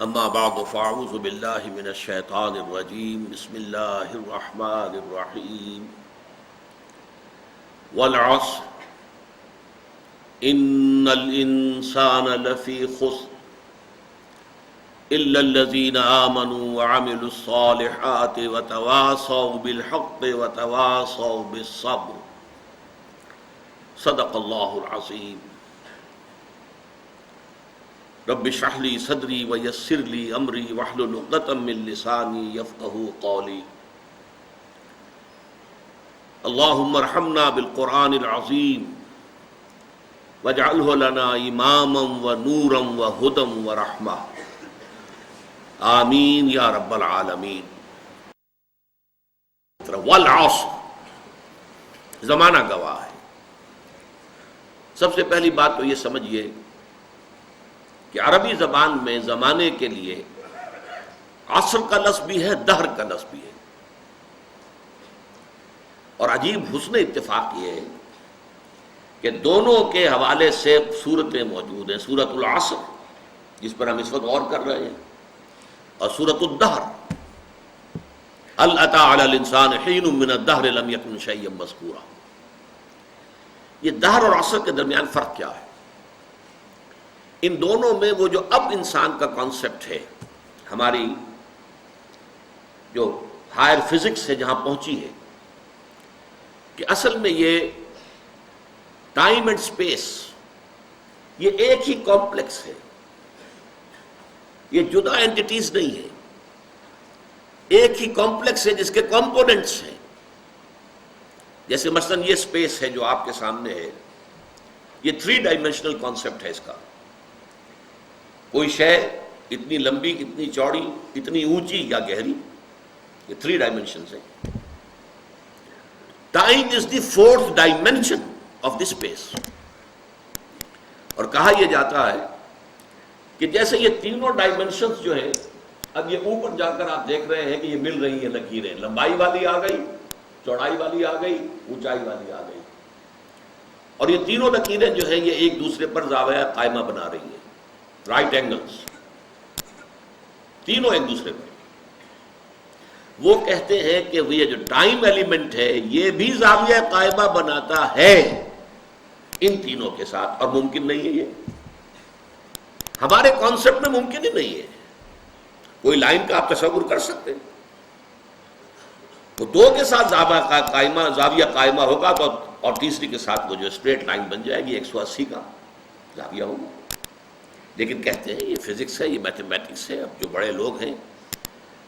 اما بعد فاعوذ باللہ من الشیطان الرجیم بسم اللہ الرحمن الرحیم والعصر ان الانسان لفی خسر الا الذین آمنوا وعملوا الصالحات وتواصوا بالحق وتواصوا بالصبر صدق اللہ العظیم۔ رب اشرح لی صدری ویسر لی امری واحلل عقدۃ من لسانی یفقہوا قولی۔ اللہم ارحمنا بالقرآن العظیم واجعلہ لنا اماما ونورا وہدی ورحمہ، آمین یا رب العالمین۔ والعصر، زمانہ گواہ ہے۔ سب سے پہلی بات تو یہ سمجھیے کہ عربی زبان میں زمانے کے لیے عصر کا لفظ بھی ہے، دہر کا لفظ بھی ہے، اور عجیب حسن اتفاق یہ ہے کہ دونوں کے حوالے سے صورتیں موجود ہیں۔ سورۃ العصر جس پر ہم اس وقت غور کر رہے ہیں، اور سورۃ الدہر هل اتى على الانسان حين من الدهر لم يكن شيئا مذكورا۔ یہ دہر اور عصر کے درمیان فرق کیا ہے؟ ان دونوں میں وہ جو اب انسان کا کانسیپٹ ہے، ہماری جو ہائر فزکس ہے جہاں پہنچی ہے، کہ اصل میں یہ ٹائم اینڈ سپیس یہ ایک ہی کمپلیکس ہے، یہ جدا اینٹیٹیز نہیں ہے، ایک ہی کمپلیکس ہے جس کے کمپوننٹس ہیں۔ جیسے مثلا یہ سپیس ہے جو آپ کے سامنے ہے، یہ 3 ڈائمینشنل کانسیپٹ ہے اس کا۔ کوئی شے اتنی لمبی، اتنی چوڑی، اتنی اونچی یا گہری، یہ 3 ڈائمینشنز ہیں۔ Time is the 4th dimension of the space, اور کہا یہ جاتا ہے کہ جیسے یہ تینوں ڈائمینشنز جو ہیں، اب یہ اوپر جا کر آپ دیکھ رہے ہیں کہ یہ مل رہی ہیں لکیریں، لمبائی والی آ گئی، چوڑائی والی آ گئی، اونچائی والی آ گئی، اور یہ تینوں لکیریں جو ہیں یہ ایک دوسرے پر زاویہ قائمہ بنا رہی ہیں، رائٹ اینگلز، تینوں ایک دوسرے پر۔ وہ کہتے ہیں کہ یہ جو ٹائم ایلیمنٹ ہے یہ بھی زاویہ قائمہ بناتا ہے ان تینوں کے ساتھ، اور ممکن نہیں ہے، یہ ہمارے کانسیپٹ میں ممکن ہی نہیں ہے۔ کوئی لائن کا آپ تصور کر سکتے ہیں؟ وہ 2 کے ساتھ زاویہ قائمہ ہوگا تو، اور تیسری کے ساتھ وہ جو اسٹریٹ لائن بن جائے گی، 180 کا زاویہ ہوگا۔ لیکن کہتے ہیں یہ فزکس ہے، یہ میتھمیٹکس ہے۔ اب جو بڑے لوگ ہیں،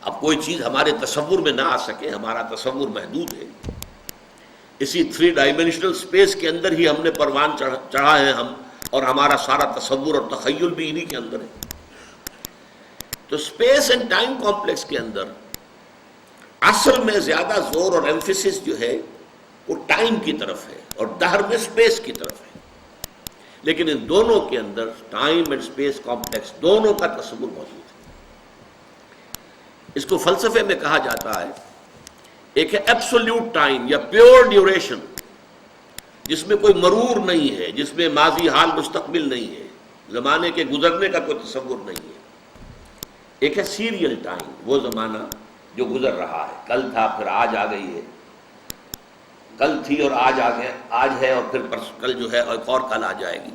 اب کوئی چیز ہمارے تصور میں نہ آ سکے، ہمارا تصور محدود ہے، اسی 3 ڈائمینشنل اسپیس کے اندر ہی ہم نے پروان چڑھا ہے ہم، اور ہمارا سارا تصور اور تخیل بھی انہی کے اندر ہے۔ تو اسپیس اینڈ ٹائم کمپلیکس کے اندر عصر میں زیادہ زور اور ایمفیسس جو ہے وہ ٹائم کی طرف ہے، اور دہر میں اسپیس کی طرف ہے۔ لیکن ان دونوں کے اندر ٹائم اینڈ اسپیس کمپلیکس دونوں کا تصور موجود ہے۔ اس کو فلسفے میں کہا جاتا ہے، ایک ہے ایبسولوٹ ٹائم یا پیور ڈیوریشن، جس میں کوئی مرور نہیں ہے، جس میں ماضی، حال، مستقبل نہیں ہے، زمانے کے گزرنے کا کوئی تصور نہیں ہے۔ ایک ہے سیریل ٹائم، وہ زمانہ جو گزر رہا ہے، کل تھا پھر آج آ گئی ہے، کل تھی اور آج آ گیا، آج ہے اور پھر کل جو ہے ایک اور کل آ جائے گی۔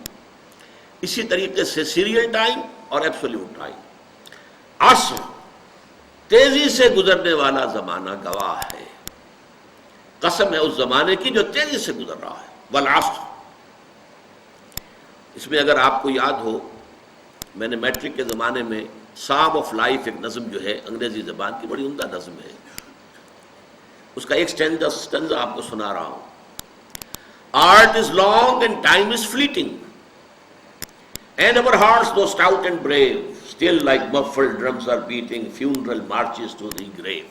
اسی طریقے سے سیریل ٹائم اور ایبسولوٹ ٹائم۔ عصر تیزی سے گزرنے والا زمانہ گواہ ہے، قسم ہے اس زمانے کی جو تیزی سے گزر رہا ہے۔ والعصر، اس میں اگر آپ کو یاد ہو، میں نے میٹرک کے زمانے میں سام آف لائف ایک نظم جو ہے انگریزی زبان کی بڑی عمدہ نظم ہے، اس کا ایک سٹینزا آپ کو سنا رہا ہوں۔ Art is long and time is fleeting, and our hearts though stout and brave, still like muffled drums are beating funeral marches to the grave.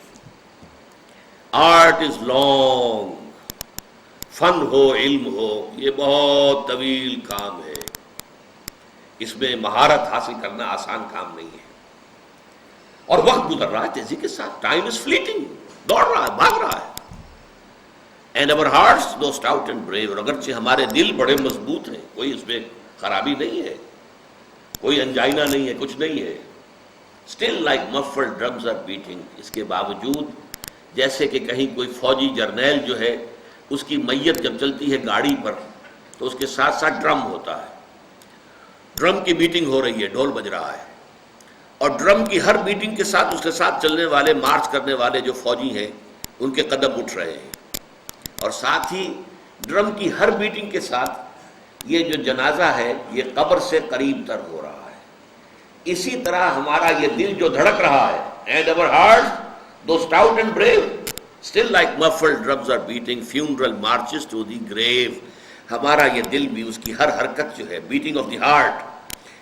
Art is long، فن ہو، علم ہو، یہ بہت طویل کام ہے، اس میں مہارت حاصل کرنا آسان کام نہیں ہے، اور وقت گزر رہا ہے تیزی کے ساتھ۔ ٹائم از فلیٹنگ، دوڑ رہا ہے، بھاگ رہا ہے۔ And our hearts though stout and brave، اور اگرچہ ہمارے دل بڑے مضبوط ہیں، کوئی اس میں خرابی نہیں ہے، کوئی انجائنا نہیں ہے، کچھ نہیں ہے، still like muffled drums are beating. اس کے باوجود جیسے کہ کہیں کوئی فوجی جرنیل جو ہے اس کی میت جب چلتی ہے گاڑی پر تو اس کے ساتھ ساتھ ڈرم ہوتا ہے، ڈرم کی بیٹنگ ہو رہی ہے، ڈھول بج رہا ہے، اور ڈرم کی ہر بیٹنگ کے ساتھ اس کے ساتھ چلنے والے، مارچ کرنے والے جو فوجی ہیں ان کے قدم اٹھ رہے ہیں، اور ساتھ ہی ڈرم کی ہر بیٹنگ کے ساتھ یہ جو جنازہ ہے یہ قبر سے قریب تر ہو رہا ہے. اسی طرح ہمارا یہ دل جو دھڑک رہا ہے، and our hearts, though stout and brave, still like muffled drums are beating funeral marches to the grave. ہمارا یہ دل بھی، اس کی ہر حرکت جو ہے، بیٹنگ آف دی ہارٹ،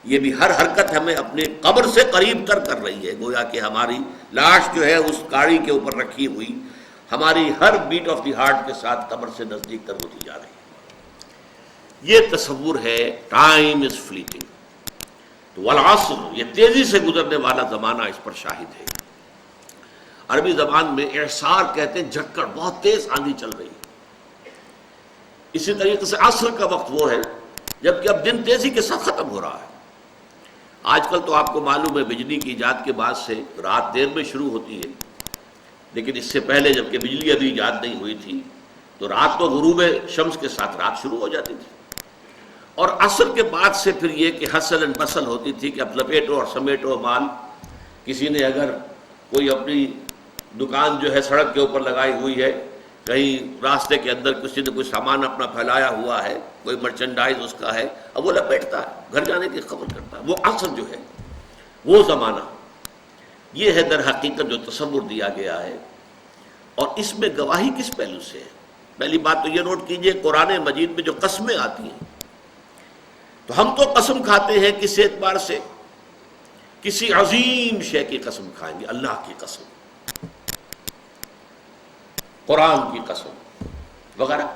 یہ بھی ہر حرکت ہمیں اپنے قبر سے قریب تر کر رہی ہے. گویا کہ ہماری لاش جو ہے اس گاڑی کے اوپر رکھی ہوئی ہماری ہر بیٹ آف دی ہارٹ کے ساتھ قبر سے نزدیک تر ہوتی جا رہی ہے. یہ تصور ہے ٹائم از فلیٹنگ. والعصر، یہ تیزی سے گزرنے والا زمانہ اس پر شاہد ہے. عربی زبان میں اعصار کہتے ہیں جھکڑ، بہت تیز آندھی چل رہی ہے. اسی طریقے سے عصر کا وقت وہ ہے جبکہ اب دن تیزی کے ساتھ ختم ہو رہا ہے. آج کل تو آپ کو معلوم ہے بجلی کی ایجاد کے بعد سے رات دیر میں شروع ہوتی ہے، لیکن اس سے پہلے جبکہ بجلی ابھی ایجاد نہیں ہوئی تھی تو رات تو غروب شمس کے ساتھ رات شروع ہو جاتی تھی. اور عصر کے بعد سے پھر یہ کہ حسل اینڈ بسل ہوتی تھی کہ اب لپیٹو اور سمیٹو مال. کسی نے اگر کوئی اپنی دکان جو ہے سڑک کے اوپر لگائی ہوئی ہے، کہیں راستے کے اندر کسی نے کوئی سامان اپنا پھیلایا ہوا ہے، کوئی مرچنڈائز اس کا ہے، اب وہ لپیٹتا ہے، گھر جانے کی خبر کرتا ہے. وہ عصر جو ہے، وہ زمانہ، یہ ہے در حقیقت جو تصور دیا گیا ہے. اور اس میں گواہی کس پہلو سے ہے؟ پہلی بات تو یہ نوٹ کیجئے، قرآن مجید میں جو قسمیں آتی ہیں تو ہم تو قسم کھاتے ہیں کس اعتبار سے؟ کسی عظیم شے کی قسم کھائیں گے، اللہ کی قسم، قرآن کی قسم وغیرہ.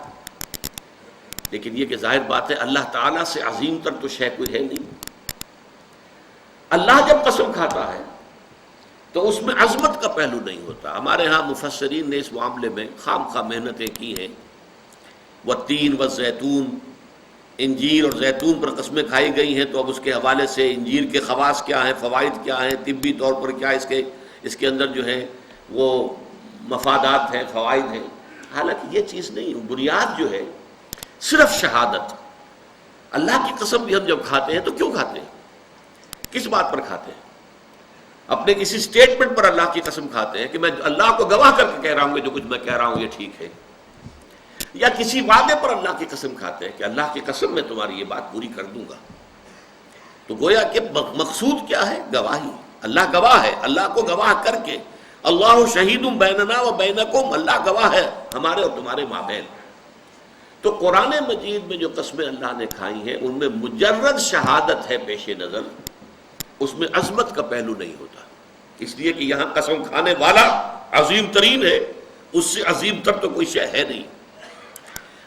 لیکن یہ کہ ظاہر بات ہے اللہ تعالیٰ سے عظیم تر تو شے کوئی ہے نہیں. اللہ جب قسم کھاتا ہے تو اس میں عظمت کا پہلو نہیں ہوتا. ہمارے ہاں مفسرین نے اس معاملے میں خام خواہ محنتیں کی ہیں. والتین والزیتون، انجیر اور زیتون پر قسمیں کھائی گئی ہیں، تو اب اس کے حوالے سے انجیر کے خواص کیا ہیں، فوائد کیا ہیں، طبی طور پر کیا اس کے اندر جو ہے وہ مفادات ہیں، فوائد ہیں. حالانکہ یہ چیز نہیں، بنیاد جو ہے صرف شہادت. اللہ کی قسم بھی ہم جب کھاتے ہیں تو کیوں کھاتے ہیں؟ کس بات پر کھاتے ہیں؟ اپنے کسی سٹیٹمنٹ پر اللہ کی قسم کھاتے ہیں کہ میں اللہ کو گواہ کر کے کہہ رہا ہوں کہ جو کچھ میں کہہ رہا ہوں یہ ٹھیک ہے، یا کسی وعدے پر اللہ کی قسم کھاتے ہیں کہ اللہ کی قسم میں تمہاری یہ بات پوری کر دوں گا. تو گویا کہ مقصود کیا ہے؟ گواہی. اللہ گواہ ہے، اللہ کو گواہ کر کے اللہ شہید بیننا و بینکم، اللہ گواہ ہے ہمارے اور تمہارے مابین. تو قرآن مجید میں جو قسمیں اللہ نے کھائی ہیں ان میں مجرد شہادت ہے پیش نظر، اس میں عظمت کا پہلو نہیں ہوتا. اس لیے کہ یہاں قسم کھانے والا عظیم ترین ہے، اس سے عظیم تر تو کوئی شے ہے نہیں.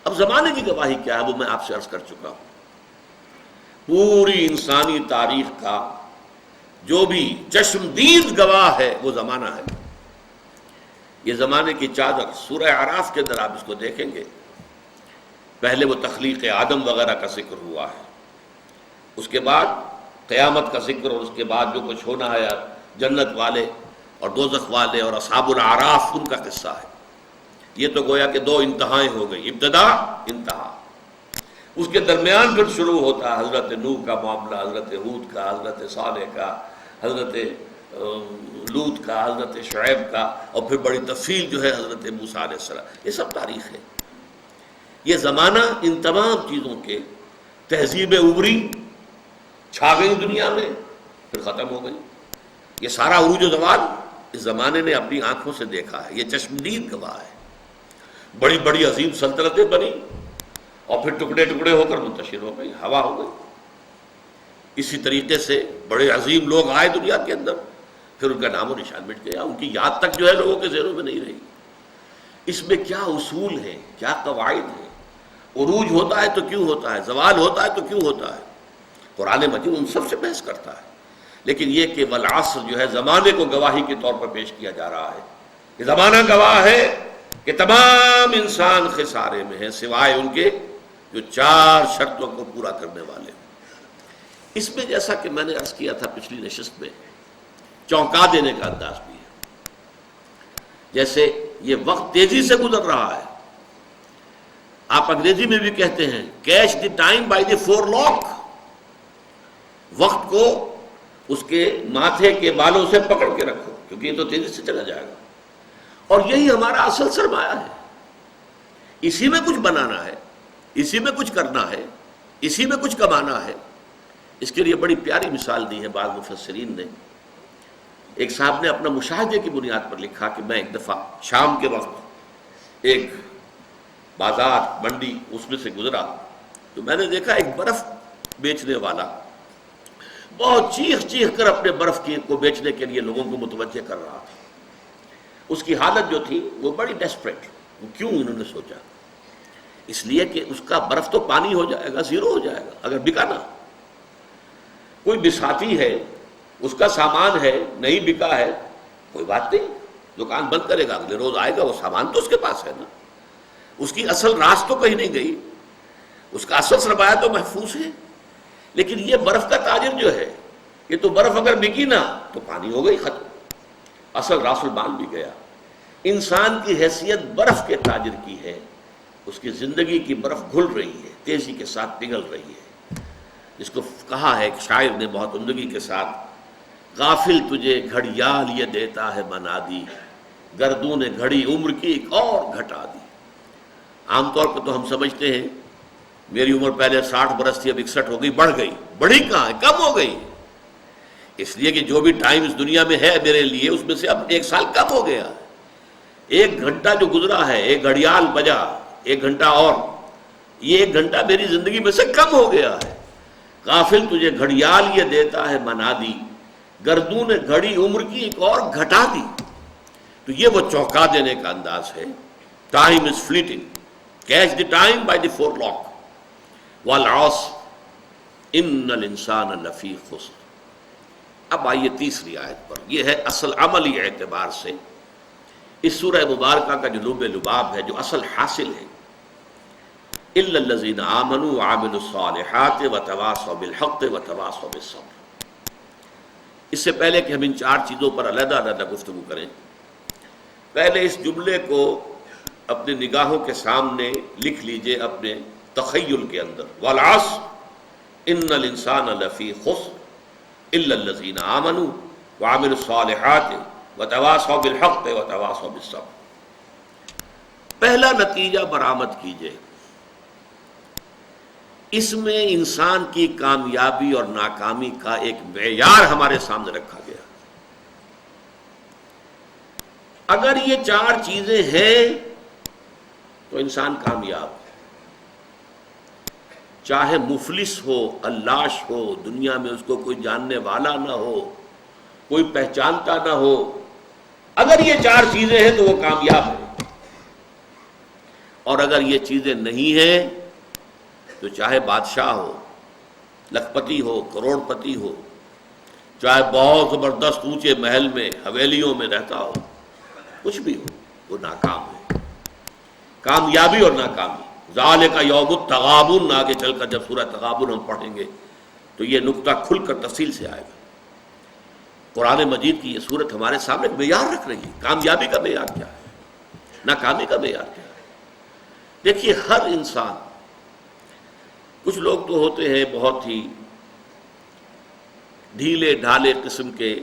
اب زمانے کی گواہی کیا ہے وہ میں آپ سے عرض کر چکا ہوں. پوری انسانی تاریخ کا جو بھی چشمدید گواہ ہے وہ زمانہ ہے. یہ زمانے کی چادر سورہ اعراف کے اندر آپ اس کو دیکھیں گے. پہلے وہ تخلیق آدم وغیرہ کا ذکر ہوا ہے، اس کے بعد قیامت کا ذکر، اور اس کے بعد جو کچھ ہونا ہے جنت والے اور دوزخ والے اور اصحاب الاعراف ان کا قصہ ہے. یہ تو گویا کہ دو انتہائیں ہو گئی، ابتدا انتہا. اس کے درمیان پھر شروع ہوتا ہے حضرت نوح کا معاملہ، حضرت ہود کا، حضرت صالح کا، حضرت لوط کا، حضرت شعیب کا، اور پھر بڑی تفصیل جو ہے حضرت موسیٰ علیہ السلام. یہ سب تاریخ ہے. یہ زمانہ ان تمام چیزوں کے تہذیب ابری چھا گئی دنیا میں، پھر ختم ہو گئی. یہ سارا عروج و زوال اس زمانے نے اپنی آنکھوں سے دیکھا ہے. یہ چشمدید گواہ ہے. بڑی بڑی عظیم سلطنتیں بنی اور پھر ٹکڑے ٹکڑے ہو کر منتشر ہو گئی، ہوا ہو گئی. اسی طریقے سے بڑے عظیم لوگ آئے دنیا کے اندر، پھر ان کا نام و نشان مٹ گیا، ان کی یاد تک جو ہے لوگوں کے ذہنوں میں نہیں رہی. اس میں کیا اصول ہیں، کیا قواعد ہیں؟ عروج ہوتا ہے تو کیوں ہوتا ہے، زوال ہوتا ہے تو کیوں ہوتا ہے؟ قرآن مجید ان سب سے بحث کرتا ہے. لیکن یہ کہ والعصر جو ہے زمانے کو گواہی کے طور پر پیش کیا جا رہا ہے. یہ زمانہ گواہ ہے کہ تمام انسان خسارے میں ہیں سوائے ان کے جو چار شرطوں کو پورا کرنے والے ہیں. اس میں جیسا کہ میں نے عرض کیا تھا پچھلی نشست میں چونکا دینے کا انداز بھی ہے. جیسے یہ وقت تیزی سے گزر رہا ہے، آپ انگریزی میں بھی کہتے ہیں catch the time by the forelock, وقت کو اس کے ماتھے کے بالوں سے پکڑ کے رکھو کیونکہ یہ تو تیزی سے چلا جائے گا. اور یہی ہمارا اصل سرمایہ ہے، اسی میں کچھ بنانا ہے، اسی میں کچھ کرنا ہے، اسی میں کچھ کمانا ہے. اس کے لیے بڑی پیاری مثال دی ہے بعض مفسرین نے. ایک صاحب نے اپنا مشاہدے کی بنیاد پر لکھا کہ میں ایک دفعہ شام کے وقت ایک بازار منڈی اس میں سے گزرا تو میں نے دیکھا ایک برف بیچنے والا بہت چیخ چیخ کر اپنے برف کو بیچنے کے لیے لوگوں کو متوجہ کر رہا تھا. اس کی حالت جو تھی وہ بڑی ڈیسپریٹ. وہ کیوں انہوں نے سوچا؟ اس لیے کہ اس کا برف تو پانی ہو جائے گا، زیرو ہو جائے گا اگر بکا نہ. کوئی بساتی ہے، اس کا سامان ہے، نہیں بکا ہے، کوئی بات نہیں، دکان بند کرے گا، اگلے روز آئے گا، وہ سامان تو اس کے پاس ہے نا. اس کی اصل راس تو کہیں نہیں گئی، اس کا اصل سرمایہ تو محفوظ ہے. لیکن یہ برف کا تاجر جو ہے، یہ تو برف اگر بکی نہ تو پانی ہو گئی ختم، اصل راس المال بھی گیا. انسان کی حیثیت برف کے تاجر کی ہے، اس کی زندگی کی برف گھل رہی ہے، تیزی کے ساتھ پگھل رہی ہے. جس کو کہا ہے کہ شاعر نے بہت عمدگی کے ساتھ، غافل تجھے گھڑیال یہ دیتا ہے بنا دی، گردوں نے گھڑی عمر کی ایک اور گھٹا دی. عام طور پر تو ہم سمجھتے ہیں میری عمر پہلے 60 برس تھی، اب 61 ہو گئی، بڑھ گئی. بڑھی کہاں ہے، کم ہو گئی. اس لیے کہ جو بھی ٹائم اس دنیا میں ہے میرے لیے، اس میں سے اب 1 سال کم ہو گیا. 1 گھنٹہ جو گزرا ہے، 1 گھڑیال بجا، 1 گھنٹہ اور، یہ 1 گھنٹہ میری زندگی میں سے کم ہو گیا ہے. غافل تجھے گھڑیال یہ دیتا ہے بنا دی، گردوں نے گھڑی عمر کی ایک اور گھٹا دی. تو یہ وہ چونکا دینے کا انداز ہے. Time is fleeting, catch the time by the forelock. والعصر ان الانسان لفی خسر. اب آئیے تیسری آیت پر. یہ ہے اصل عملی اعتبار سے اس سورہ مبارکہ کا جو لب لباب ہے، جو اصل حاصل ہے. الا الذین آمنوا وعملوا الصالحات وتواصوا بالحق وتواصوا بالصبر. اس سے پہلے کہ ہم ان 4 چیزوں پر علیحدہ علیحدہ گفتگو کریں، پہلے اس جملے کو اپنی نگاہوں کے سامنے لکھ لیجئے، اپنے تخیل کے اندر. والعصر ان الانسان لفی خسر الا الذین آمنوا وعملوا الصالحات وتواصوا بالحق وتواصوا بالصبر. پہلا نتیجہ برآمد کیجئے، اس میں انسان کی کامیابی اور ناکامی کا ایک معیار ہمارے سامنے رکھا گیا. اگر یہ 4 چیزیں ہیں تو انسان کامیاب ہے. چاہے مفلس ہو، علاش ہو، دنیا میں اس کو کوئی جاننے والا نہ ہو، کوئی پہچانتا نہ ہو، اگر یہ 4 چیزیں ہیں تو وہ کامیاب ہے. اور اگر یہ چیزیں نہیں ہیں تو چاہے بادشاہ ہو، لکھپتی ہو، کروڑ پتی ہو، چاہے بہت زبردست اونچے محل میں حویلیوں میں رہتا ہو، کچھ بھی ہو، وہ ناکام ہے. کامیابی اور ناکامی، ذالک یوم التغابن، آگے چل کر جب سورہ تغابن ہم پڑھیں گے تو یہ نقطہ کھل کر تفصیل سے آئے گا. قرآن مجید کی یہ صورت ہمارے سامنے معیار رکھ رہی ہے. کامیابی کا معیار کیا ہے، ناکامی کا معیار کیا ہے. دیکھیے ہر انسان، کچھ لوگ تو ہوتے ہیں بہت ہی ڈھیلے ڈھالے قسم کے،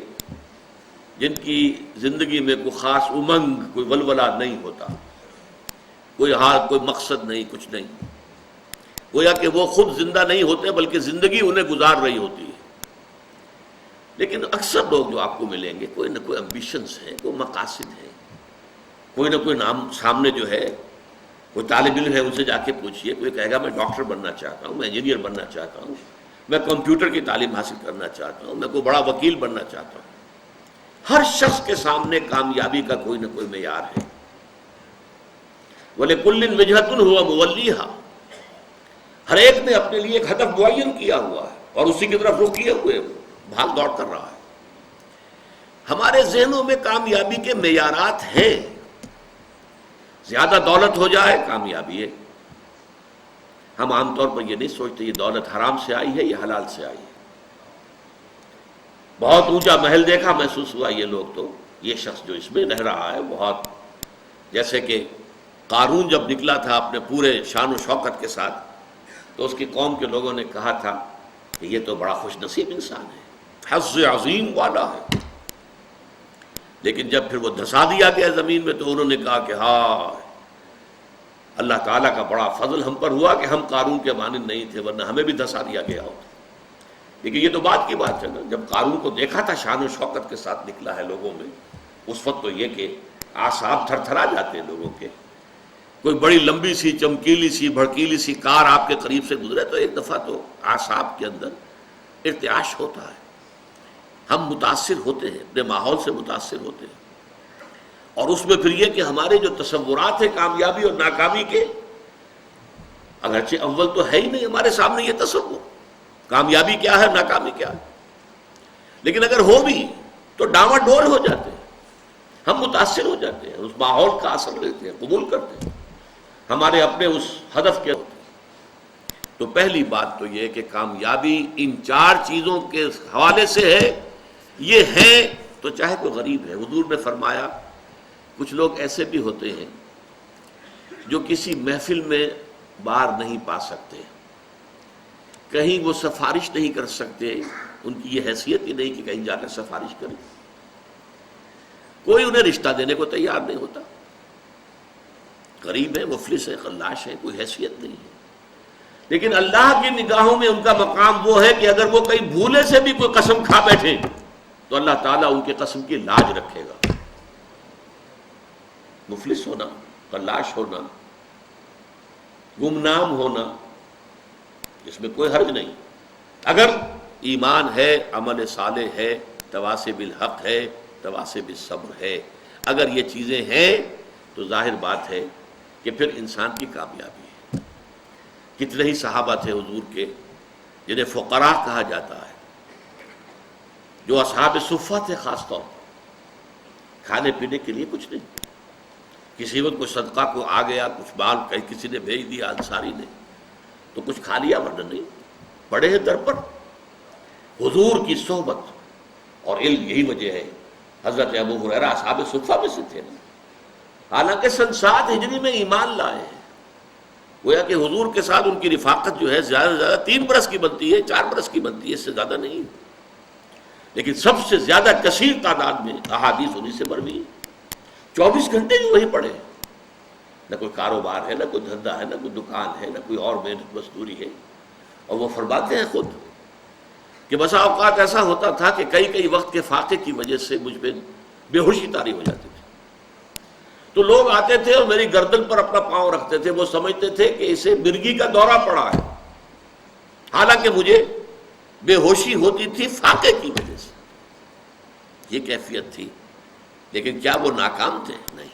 جن کی زندگی میں کوئی خاص امنگ، کوئی ولولہ نہیں ہوتا، کوئی حال، کوئی مقصد نہیں، کچھ نہیں. گویا کہ وہ خود زندہ نہیں ہوتے بلکہ زندگی انہیں گزار رہی ہوتی ہے. لیکن اکثر لوگ جو آپ کو ملیں گے، کوئی نہ کوئی امبیشنز ہیں، کوئی مقاصد ہیں، کوئی نہ کوئی نام سامنے جو ہے. کوئی طالب علم ہے، ان سے جا کے پوچھئے، کوئی کہے گا میں ڈاکٹر بننا چاہتا ہوں، میں انجینئر بننا چاہتا ہوں، میں کمپیوٹر کی تعلیم حاصل کرنا چاہتا ہوں، میں کوئی بڑا وکیل بننا چاہتا ہوں. ہر شخص کے سامنے کامیابی کا کوئی نہ کوئی معیار ہے. وَلِكُلٍّ وِجْهَةٌ هُوَ مُوَلِّيهَا. ہر ایک نے اپنے لیے ایک ہدف معین کیا ہوا ہے اور اسی کی طرف رخ کیے ہوئے بھاگ دوڑ کر رہا ہے. ہمارے ذہنوں میں کامیابی کے معیارات ہیں. زیادہ دولت ہو جائے کامیابی ہے. ہم عام طور پر یہ نہیں سوچتے یہ دولت حرام سے آئی ہے یا حلال سے آئی ہے. بہت اونچا محل دیکھا، محسوس ہوا یہ لوگ تو، یہ شخص جو اس میں رہ رہا ہے بہت، جیسے کہ قارون جب نکلا تھا اپنے پورے شان و شوکت کے ساتھ تو اس کی قوم کے لوگوں نے کہا تھا کہ یہ تو بڑا خوش نصیب انسان ہے، حظ عظیم والا ہے، لیکن جب پھر وہ دھسا دیا گیا زمین میں تو انہوں نے کہا کہ ہاں اللہ تعالیٰ کا بڑا فضل ہم پر ہوا کہ ہم قارون کے مانند نہیں تھے، ورنہ ہمیں بھی دھسا دیا گیا ہوتا۔ لیکن یہ تو بات کی بات ہے نا، جب قارون کو دیکھا تھا شان و شوکت کے ساتھ نکلا ہے لوگوں میں، اس وقت تو یہ کہ اعصاب تھر تھرا جاتے ہیں لوگوں کے۔ کوئی بڑی لمبی سی چمکیلی سی بھڑکیلی سی کار آپ کے قریب سے گزرے تو ایک دفعہ تو اعصاب کے اندر ارتعاش ہوتا ہے، ہم متاثر ہوتے ہیں، اپنے ماحول سے متاثر ہوتے ہیں، اور اس میں پھر یہ کہ ہمارے جو تصورات ہیں کامیابی اور ناکامی کے، اگرچہ اول تو ہے ہی نہیں ہمارے سامنے یہ تصور کامیابی کیا ہے ناکامی کیا ہے، لیکن اگر ہو بھی تو ڈاواں ڈول ہو جاتے ہیں، ہم متاثر ہو جاتے ہیں، اس ماحول کا اثر لیتے ہیں، قبول کرتے ہیں، ہمارے اپنے اس ہدف کے ہوتے ہیں۔ تو پہلی بات تو یہ کہ کامیابی ان چار چیزوں کے حوالے سے ہے، یہ ہے تو چاہے کوئی غریب ہے۔ حضور نے فرمایا کچھ لوگ ایسے بھی ہوتے ہیں جو کسی محفل میں بار نہیں پا سکتے، کہیں وہ سفارش نہیں کر سکتے، ان کی یہ حیثیت ہی نہیں کہ کہیں جا کر سفارش کریں، کوئی انہیں رشتہ دینے کو تیار نہیں ہوتا، غریب ہے، مفلس ہے، خلاش ہے، کوئی حیثیت نہیں ہے، لیکن اللہ کی نگاہوں میں ان کا مقام وہ ہے کہ اگر وہ کہیں بھولے سے بھی کوئی قسم کھا بیٹھے تو اللہ تعالیٰ ان کے قسم کی لاج رکھے گا۔ مفلس ہونا، خلاش ہونا، گمنام ہونا، اس میں کوئی حرج نہیں، اگر ایمان ہے، عمل صالح ہے، تواصی بالحق ہے، تواصی بالصبر ہے، اگر یہ چیزیں ہیں تو ظاہر بات ہے کہ پھر انسان کی کامیابی ہے۔ کتنے ہی صحابہ تھے حضور کے جنہیں فقراء کہا جاتا ہے، جو اصحاب صفہ تھے، خاص طور پر کھانے پینے کے لیے کچھ نہیں، کسی وقت کوئی صدقہ کو آ گیا، کچھ مال کہیں کسی نے بھیج دیا انصاری نے تو کچھ کھا لیا، ورنہ نہیں، پڑے ہیں در پر۔ حضور کی صحبت اور علم یہی وجہ ہے، حضرت ابو ہریرہ اصحاب صفہ میں سے تھے نا، حالانکہ سن 7 ہجری میں ایمان لائے ہیں، گویا کہ حضور کے ساتھ ان کی رفاقت جو ہے زیادہ سے زیادہ 3 برس کی بنتی ہے، 4 برس کی بنتی ہے، اس سے زیادہ نہیں، لیکن سب سے زیادہ کثیر تعداد میں احادیث انہی سے مروی ہے۔ 24 گھنٹے بھی وہی پڑے، نہ کوئی کاروبار ہے، نہ کوئی دھندا ہے، نہ کوئی دکان ہے، نہ کوئی اور محنت مزدوری ہے، اور وہ فرماتے ہیں خود کہ بسا اوقات ایسا ہوتا تھا کہ کئی وقت کے فاقے کی وجہ سے مجھ پہ بے ہوشی طاری ہو جاتی تھی، تو لوگ آتے تھے اور میری گردن پر اپنا پاؤں رکھتے تھے، وہ سمجھتے تھے کہ اسے مرگی کا دورہ پڑا ہے، حالانکہ مجھے بے ہوشی ہوتی تھی فاقے کی وجہ سے، یہ کیفیت تھی۔ لیکن کیا وہ ناکام تھے؟ نہیں۔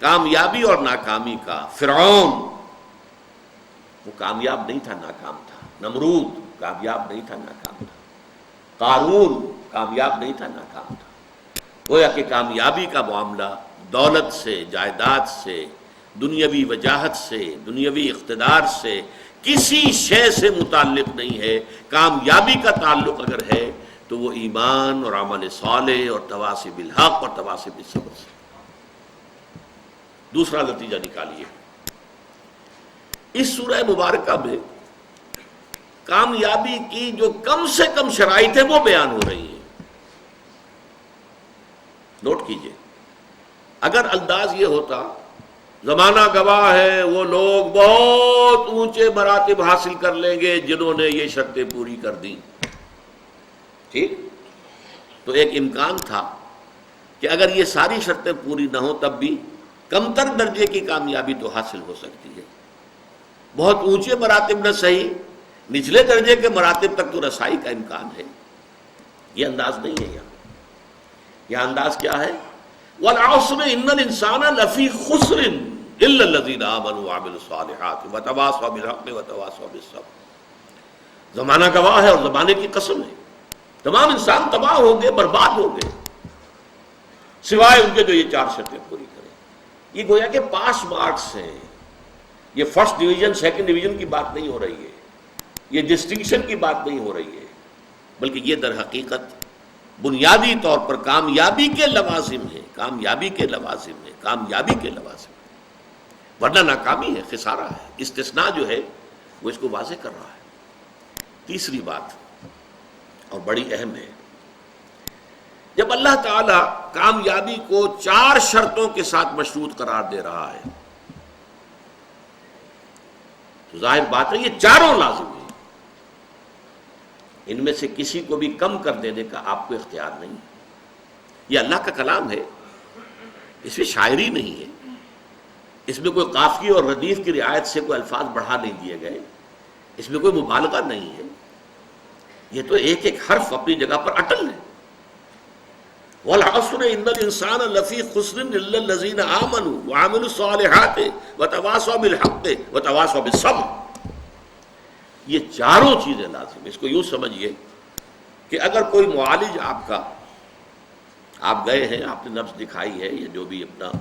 کامیابی اور ناکامی کا، فرعون وہ کامیاب نہیں تھا، ناکام تھا، نمرود کامیاب نہیں تھا، ناکام تھا، قارون کامیاب نہیں تھا، ناکام تھا۔ گویا کہ کامیابی کا معاملہ دولت سے، جائیداد سے، دنیاوی وجاہت سے، دنیاوی اقتدار سے، کسی شے سے متعلق نہیں ہے۔ کامیابی کا تعلق اگر ہے تو وہ ایمان اور عمل صالح اور تواصی بالحق اور تواصی بالصبر سے۔ دوسرا نتیجہ نکالیے، اس سورہ مبارکہ میں کامیابی کی جو کم سے کم شرائط ہیں وہ بیان ہو رہی ہیں۔ نوٹ کیجئے، اگر انداز یہ ہوتا زمانہ گواہ ہے وہ لوگ بہت اونچے مراتب حاصل کر لیں گے جنہوں نے یہ شرطیں پوری کر دیں، ٹھیک، تو ایک امکان تھا کہ اگر یہ ساری شرطیں پوری نہ ہوں تب بھی کم تر درجے کی کامیابی تو حاصل ہو سکتی ہے، بہت اونچے مراتب نہ صحیح، نچلے درجے کے مراتب تک تو رسائی کا امکان ہے۔ یہ انداز نہیں ہے یہاں انداز کیا ہے؟ وَالْعَصْرِ إِنَّ الْإِنسَانَ لَفِي خُسْرٍ إِلَّا الَّذِينَ آمَنُوا وَعَمِلُوا الصَّالِحَاتِ وَتَوَاصَوْا بِالْحَقِّ وَتَوَاصَوْا بِالصَّبْرِ۔ زمانہ گواہ ہے اور زمانے کی قسم ہے، تمام انسان تباہ ہوں گے، برباد ہوں گے، سوائے ان کے جو یہ 4 شرطیں پوری کریں۔ یہ گویا کہ پاس مارکس ہیں، یہ فرسٹ ڈویژن سیکنڈ ڈویژن کی بات نہیں ہو رہی ہے، یہ ڈسٹنکشن کی بات نہیں ہو رہی ہے، بلکہ یہ در حقیقت بنیادی طور پر کامیابی کے لوازم ہیں، کامیابی کے لوازم ہیں، کامیابی کے لوازم ہیں، ورنہ ناکامی ہے، خسارہ ہے۔ استثناء جو ہے وہ اس کو واضح کر رہا ہے۔ تیسری بات اور بڑی اہم ہے، جب اللہ تعالیٰ کامیابی کو 4 شرطوں کے ساتھ مشروط قرار دے رہا ہے تو ظاہر بات ہے یہ چاروں لازم ہیں، ان میں سے کسی کو بھی کم کر دینے کا آپ کو اختیار نہیں۔ یہ اللہ کا کلام ہے، اس میں شاعری نہیں ہے، اس میں کوئی قافیے اور ردیف کی رعایت سے کوئی الفاظ بڑھا نہیں دیے گئے، اس میں کوئی مبالغہ نہیں ہے، یہ تو ایک ایک حرف اپنی جگہ پر اٹل ہے۔ وَالْعَصْرِ إِنَّ الْإِنسَانَ لَفِي خُسْرٍ إِلَّا الَّذِينَ آمَنُوا وَعَمِلُوا الصَّالِحَاتِ وَتَوَاصَوْا بِالْحَقِّ وَتَوَاصَوْا بِالصَّبْرِ۔ یہ چاروں چیزیں لازم، اس کو یوں سمجھیے کہ اگر کوئی معالج آپ گئے ہیں، آپ نے نبض دکھائی ہے یا جو بھی اپنا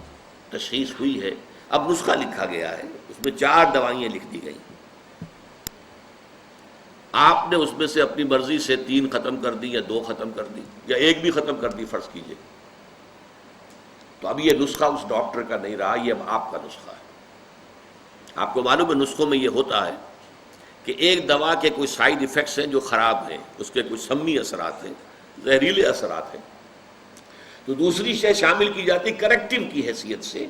تشخیص ہوئی ہے، اب نسخہ لکھا گیا ہے، اس میں 4 دوائیاں لکھ دی گئیں، آپ نے اس میں سے اپنی مرضی سے 3 ختم کر دی یا 2 ختم کر دی یا 1 بھی ختم کر دی فرض کیجئے، تو اب یہ نسخہ اس ڈاکٹر کا نہیں رہا، یہ اب آپ کا نسخہ ہے۔ آپ کو معلوم ہے نسخوں میں یہ ہوتا ہے کہ ایک دوا کے کوئی سائیڈ ایفیکٹس ہیں جو خراب ہیں، اس کے کچھ سمی اثرات ہیں، زہریلے اثرات ہیں، تو دوسری شے شامل کی جاتی کریکٹیو کی حیثیت سے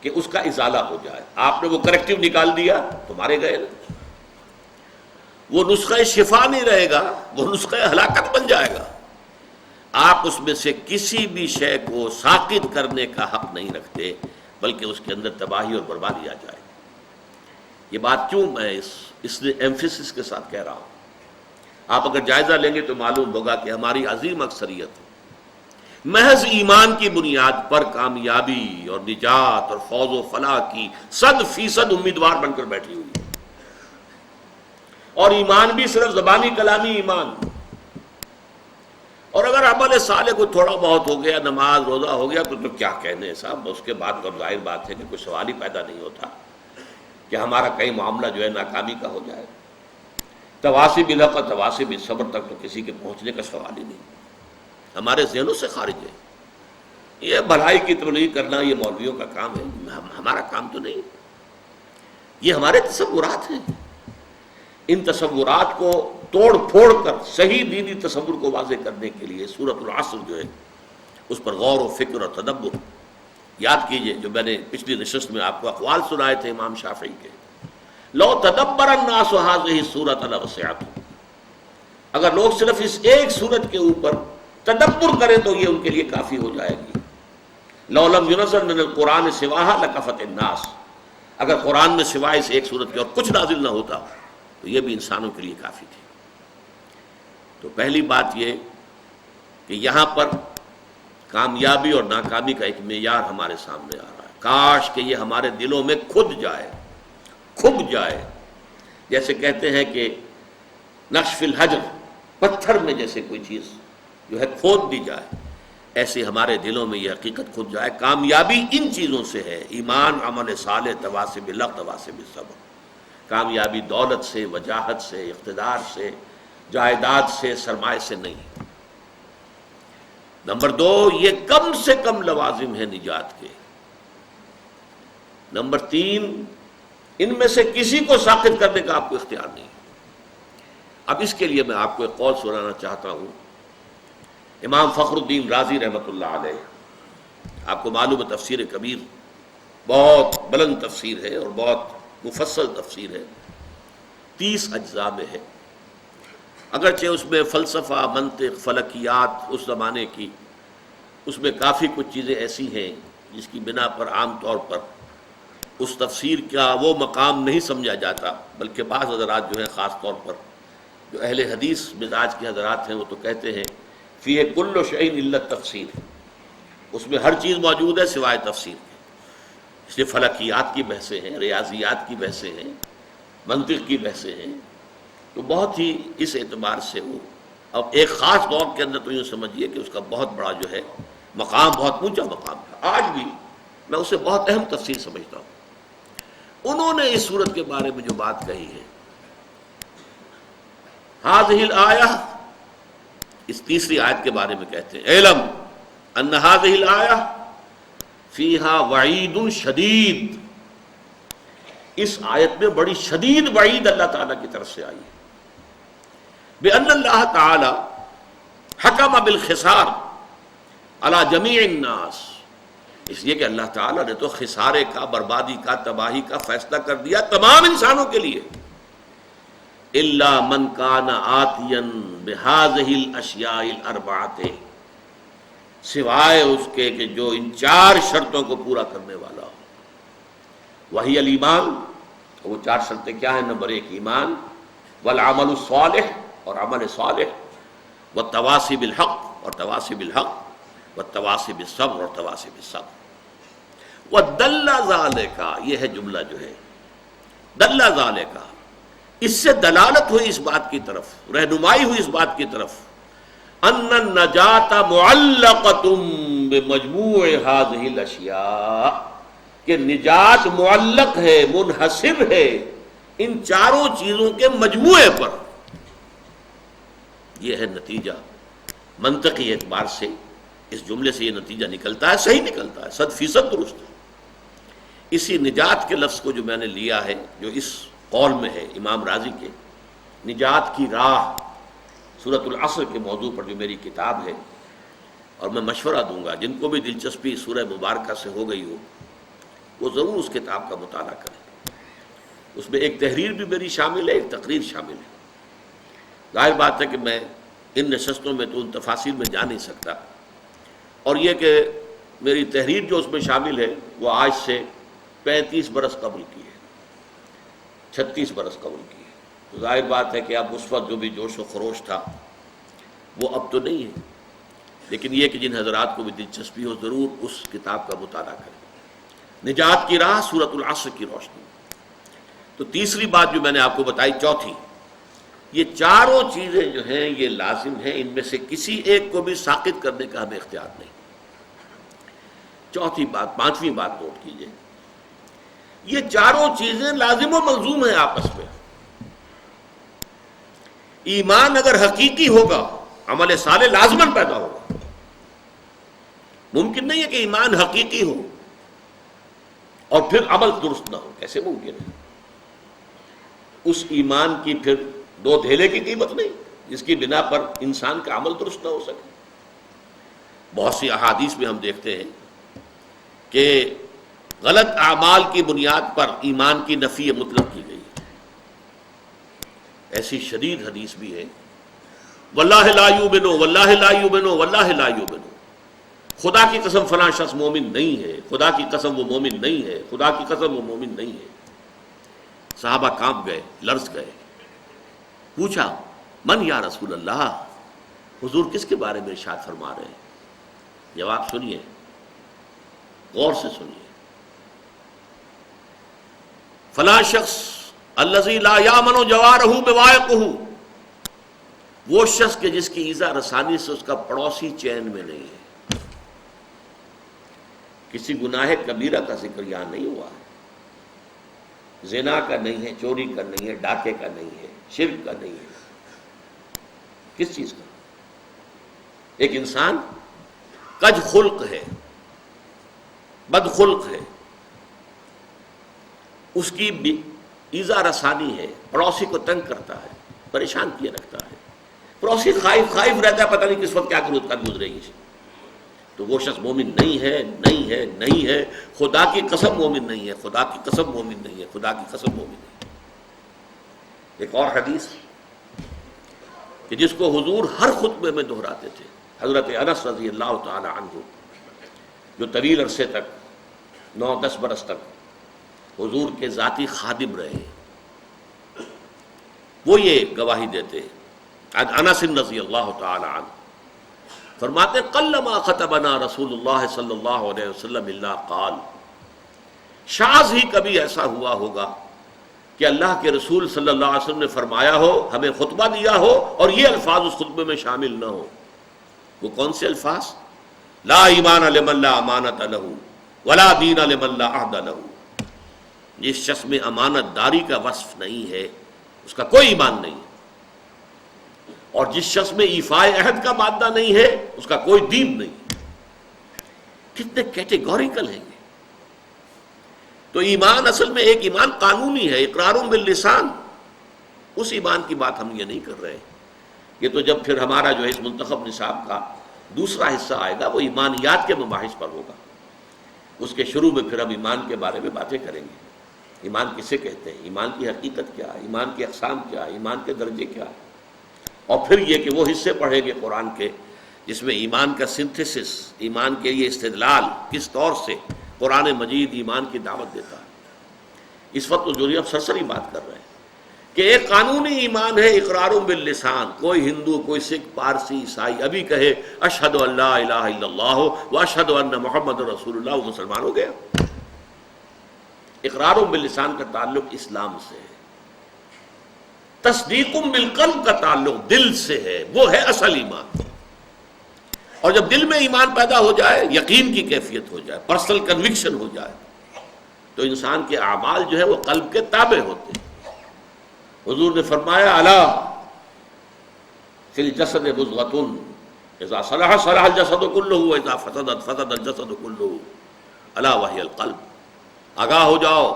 کہ اس کا ازالہ ہو جائے۔ آپ نے وہ کریکٹیو نکال دیا تو مارے گئے، وہ نسخہ شفا نہیں رہے گا، وہ نسخہ ہلاکت بن جائے گا۔ آپ اس میں سے کسی بھی شے کو ساقط کرنے کا حق نہیں رکھتے، بلکہ اس کے اندر تباہی اور بربادی آ جائے۔ یہ بات کیوں میں اس ایمفیسس کے ساتھ کہہ رہا ہوں؟ آپ اگر جائزہ لیں گے تو معلوم ہوگا کہ ہماری عظیم اکثریت محض ایمان کی بنیاد پر کامیابی اور نجات اور فوز و فلاح کی 100% امیدوار بن کر بیٹھی ہوئی ہے، اور ایمان بھی صرف زبانی کلامی ایمان، اور اگر عمل صالح کو تھوڑا بہت ہو گیا، نماز روزہ ہو گیا تو کیا کہنے صاحب، اس کے بعد تو ظاہر بات ہے کہ کوئی سوال ہی پیدا نہیں ہوتا کہ ہمارا کئی معاملہ جو ہے ناکامی کا ہو جائے۔ تواصی بالحق اور تواصی بالصبر تک تو کسی کے پہنچنے کا سوال ہی نہیں، ہمارے ذہنوں سے خارج ہے۔ یہ بھلائی کی تبلیغ کرنا یہ مولویوں کا کام ہے، ہمارا کام تو نہیں، یہ ہمارے تصورات ہیں۔ ان تصورات کو توڑ پھوڑ کر صحیح دینی تصور کو واضح کرنے کے لیے سورۃ العصر جو ہے اس پر غور و فکر اور تدبر۔ یاد کیجئے جو میں نے پچھلی نشست میں آپ کو اقوال سنائے تھے امام شافعی کے، لو تدبر الناس هذه السورۃ لوسعتهم، اگر لوگ صرف اس ایک سورت کے اوپر تدبر کریں تو یہ ان کے لیے کافی ہو جائے گی۔ لو لم ينزل من القرآن سواها لكفت الناس، اگر قرآن میں سوائے اس ایک سورت کے اور کچھ نازل نہ ہوتا تو یہ بھی انسانوں کے لیے کافی تھی۔ تو پہلی بات یہ کہ یہاں پر کامیابی اور ناکامی کا ایک معیار ہمارے سامنے آ رہا ہے، کاش کہ یہ ہمارے دلوں میں کھد جائے، جیسے کہتے ہیں کہ نقش فی الحجر، پتھر میں جیسے کوئی چیز جو ہے کھود دی جائے، ایسے ہمارے دلوں میں یہ حقیقت کھد جائے۔ کامیابی ان چیزوں سے ہے، ایمان، عمل صالح، تواصی بالحق، تواصی بالصبر۔ کامیابی دولت سے، وجاہت سے، اقتدار سے، جائیداد سے، سرمایہ سے نہیں۔ نمبر 2، یہ کم سے کم لوازم ہے نجات کے۔ نمبر 3، ان میں سے کسی کو ساقط کرنے کا آپ کو اختیار نہیں۔ اب اس کے لیے میں آپ کو ایک قول سنانا چاہتا ہوں، امام فخر الدین رازی رحمۃ اللہ علیہ، آپ کو معلوم ہے تفسیر کبیر بہت بلند تفسیر ہے اور بہت مفصل تفسیر ہے، 30 اجزاء میں ہے، اگرچہ اس میں فلسفہ، منطق، فلکیات اس زمانے کی، اس میں کافی کچھ چیزیں ایسی ہیں جس کی بنا پر عام طور پر اس تفسیر کا وہ مقام نہیں سمجھا جاتا، بلکہ بعض حضرات جو ہیں خاص طور پر جو اہل حدیث مزاج کے حضرات ہیں وہ تو کہتے ہیں فیہ کل شیء الا التفسیر، اس میں ہر چیز موجود ہے سوائے تفسیر کے۔ اس لیے فلکیات کی بحثیں ہیں، ریاضیات کی بحثیں ہیں، منطق کی بحثیں ہیں، تو بہت ہی اس اعتبار سے وہ اب ایک خاص دور کے اندر تو یوں سمجھیے کہ اس کا بہت بڑا جو ہے مقام، بہت اونچا مقام تھا، آج بھی میں اسے بہت اہم تفسیر سمجھتا ہوں۔ انہوں نے اس صورت کے بارے میں جو بات کہی ہے، هذه الآیہ اس تیسری آیت کے بارے میں کہتے ہیں اعلم ان هذه الآیہ فیہا وعید شدید، اس آیت میں بڑی شدید وعید اللہ تعالیٰ کی طرف سے آئی ہے. بأن اللہ تعالی حکم بالخسار علی جمیع الناس، اس لیے کہ اللہ تعالیٰ نے تو خسارے کا، بربادی کا، تباہی کا فیصلہ کر دیا تمام انسانوں کے لیے. الا من کان آتیا بہذہ الاشیاء الاربعۃ، سوائے اس کے کہ جو ان 4 شرطوں کو پورا کرنے والا ہو. وہی الایمان، وہ 4 شرطیں کیا ہیں؟ نمبر 1 ایمان، والعمل الصالح، اور عمل صالح، والتواصی بالحق، اور تواصی بالحق، والتواصی بالصبر، اور تواصی بالصبر. ودل ذالک، یہ ہے جملہ جو ہے دل ذالک، اس سے دلالت ہوئی اس بات کی طرف، رہنمائی ہوئی اس بات کی طرف، ان النجاۃ معلقۃ بمجموع هذه الاشیاء، کہ نجات معلق ہے، منحصر ہے ان 4 چیزوں کے مجموعے پر. یہ ہے نتیجہ. منطقی اعتبار سے اس جملے سے یہ نتیجہ نکلتا ہے، صحیح نکلتا ہے، 100% درست ہے. اسی نجات کے لفظ کو جو میں نے لیا ہے، جو اس قول میں ہے امام راضی کے، نجات کی راہ، سورۃ العصر کے موضوع پر جو میری کتاب ہے، اور میں مشورہ دوں گا جن کو بھی دلچسپی سورہ مبارکہ سے ہو گئی ہو وہ ضرور اس کتاب کا مطالعہ کریں. اس میں ایک تحریر بھی میری شامل ہے، ایک تقریر شامل ہے. ظاہر بات ہے کہ میں ان نشستوں میں تو ان تفاصیل میں جا نہیں سکتا، اور یہ کہ میری تحریر جو اس میں شامل ہے وہ آج سے 35 برس قبل کی ہے، 36 برس قبل کی ہے. تو ظاہر بات ہے کہ اب اس وقت جو بھی جوش و خروش تھا وہ اب تو نہیں ہے، لیکن یہ کہ جن حضرات کو بھی دلچسپی ہو ضرور اس کتاب کا مطالعہ کریں. نجات کی راہ، سورۃ العصر کی روشنی. تو تیسری بات جو میں نے آپ کو بتائی، چوتھی، یہ 4 چیزیں جو ہیں یہ لازم ہیں، ان میں سے کسی ایک کو بھی ساقط کرنے کا ہمیں اختیار نہیں. چوتھی بات، 5ویں بات نوٹ کیجئے، یہ 4 چیزیں لازم و ملزوم ہیں آپس میں. ایمان اگر حقیقی ہوگا عمل صالح لازماً پیدا ہوگا. ممکن نہیں ہے کہ ایمان حقیقی ہو اور پھر عمل درست نہ ہو، کیسے ممکن ہے؟ اس ایمان کی پھر 2 دھیلے کی قیمت نہیں جس کی بنا پر انسان کا عمل درست نہ ہو سکے. بہت سی احادیث میں ہم دیکھتے ہیں کہ غلط اعمال کی بنیاد پر ایمان کی نفی مطلق کی گئی. ایسی شدید حدیث بھی ہے، واللہ لا یؤمنو، واللہ لا یؤمنو، واللہ لا یؤمنو، خدا کی قسم فلاں شخص مومن نہیں ہے، خدا کی قسم وہ مومن نہیں ہے، خدا کی قسم وہ مومن نہیں ہے. صحابہ کانپ گئے، لرز گئے. پوچھا من یا رسول اللہ، حضور کس کے بارے میں ارشاد فرما رہے ہیں؟ جواب سنیے، غور سے سنیے. فلاں شخص الذی لا یامن جوارہ بوائقہ، وہ شخص کہ جس کی ایذا رسانی سے اس کا پڑوسی چین میں نہیں ہے. کسی گناہ کبیرہ کا ذکر یہاں نہیں ہوا ہے، زنا کا نہیں ہے، چوری کا نہیں ہے، ڈاکے کا نہیں ہے، شرک کا نہیں ہے. کس چیز کا؟ ایک انسان کج خلق ہے، بد خلق ہے، اس کی ایذا رسانی ہے، پڑوسی کو تنگ کرتا ہے، پریشان کیے رکھتا ہے، پڑوسی خائف رہتا ہے، پتہ نہیں کس وقت کیا گزرے گی. تو وہ شخص مومن نہیں ہے، نہیں ہے، نہیں ہے. خدا کی قسم مومن نہیں ہے، خدا کی قسم مومن نہیں ہے، خدا کی قسم مومن نہیں ہے. ایک اور حدیث کہ جس کو حضور ہر خطبے میں دہراتے تھے، حضرت انس رضی اللہ تعالی عنہ، جو طویل عرصے تک 9-10 برس تک حضور کے ذاتی خادم رہے، وہ یہ گواہی دیتے ہیں. انس رضی اللہ تعالی عنہ فرماتے قلما خطبنا رسول اللہ صلی اللہ علیہ وسلم الا قال، شاذ ہی کبھی ایسا ہوا ہوگا کہ اللہ کے رسول صلی اللہ علیہ وسلم نے فرمایا ہو، ہمیں خطبہ دیا ہو اور یہ الفاظ اس خطبے میں شامل نہ ہو. وہ کون سے الفاظ؟ لا ایمان لمن لا امانت لہ ولا دین لمن لا عہد لہ. جس شخص میں امانت داری کا وصف نہیں ہے اس کا کوئی ایمان نہیں. اور جس شخص میں ایفائے عہد کا مادہ نہیں ہے اس کا کوئی دین نہیں. کتنے کیٹیگوریکل ہیں یہ. تو ایمان اصل میں ایک ایمان قانونی ہے، اقرار باللسان. اس ایمان کی بات ہم یہ نہیں کر رہے. یہ تو جب پھر ہمارا جو ہے اس منتخب نصاب کا دوسرا حصہ آئے گا وہ ایمانیات کے مباحث پر ہوگا. اس کے شروع میں پھر ہم ایمان کے بارے میں باتیں کریں گے. ایمان کسے کہتے ہیں، ایمان کی حقیقت کیا ہے، ایمان کی اقسام کیا ہے، ایمان کے درجے کیا ہے. اور پھر یہ کہ وہ حصے پڑھیں گے قرآن کے جس میں ایمان کا سنتھیسس، ایمان کے لیے استدلال کس طور سے قرآن مجید ایمان کی دعوت دیتا ہے. اس وقت تو جو ہم سرسری بات کر رہے ہیں کہ ایک قانونی ایمان ہے اقرار باللسان. کوئی ہندو، کوئی سکھ، پارسی، عیسائی ابھی کہے اشہد ان لا الہ الا اللہ و اشہد ان محمد رسول اللہ، وہ مسلمان ہو گیا. اقرار باللسان کا تعلق اسلام سے ہے، تصدیق بالقلب کا تعلق دل سے ہے، وہ ہے اصل ایمان. اور جب دل میں ایمان پیدا ہو جائے، یقین کی کیفیت ہو جائے، پرسنل کنوکشن ہو جائے، تو انسان کے اعمال جو ہے وہ قلب کے تابع ہوتے ہیں. حضور نے فرمایا الا فی الجسد مضغۃ اذا صلح صلح الجسد كلہ واذا فسدت فسد الجسد كلہ الا وہی القلب. آگاہ ہو جاؤ،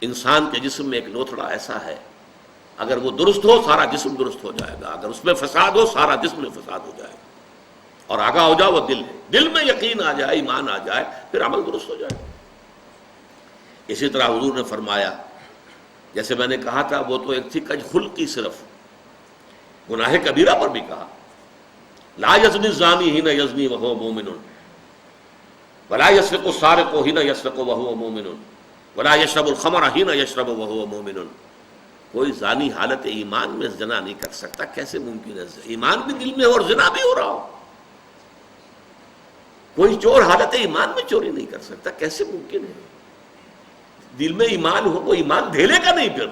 انسان کے جسم میں ایک لوتھڑا ایسا ہے، اگر وہ درست ہو سارا جسم درست ہو جائے گا، اگر اس میں فساد ہو سارا جسم میں فساد ہو جائے گا. اور آگاہ ہو جاؤ، وہ دل ہے. دل میں یقین آ جائے، ایمان آ جائے، پھر عمل درست ہو جائے. اسی طرح حضور نے فرمایا، جیسے میں نے کہا تھا وہ تو ایک تھی کج خلقی، صرف گناہ کبیرہ پر بھی کہا لا یزنی الزانی حین یزنی وہو مومن ولا یسرق السارق حین یسرق وہو مومن ولا یشرب الخمر حین یشرب وہو مومن. کوئی زانی حالت ایمان میں زنا نہیں کر سکتا. کیسے ممکن ہے؟ ایمان بھی دل میں ہو اور زنا بھی ہو رہا ہو. کوئی چور حالت ایمان میں چوری نہیں کر سکتا. کیسے ممکن ہے؟ دل میں ایمان ہو، وہ ایمان دھیلے کا نہیں پھر.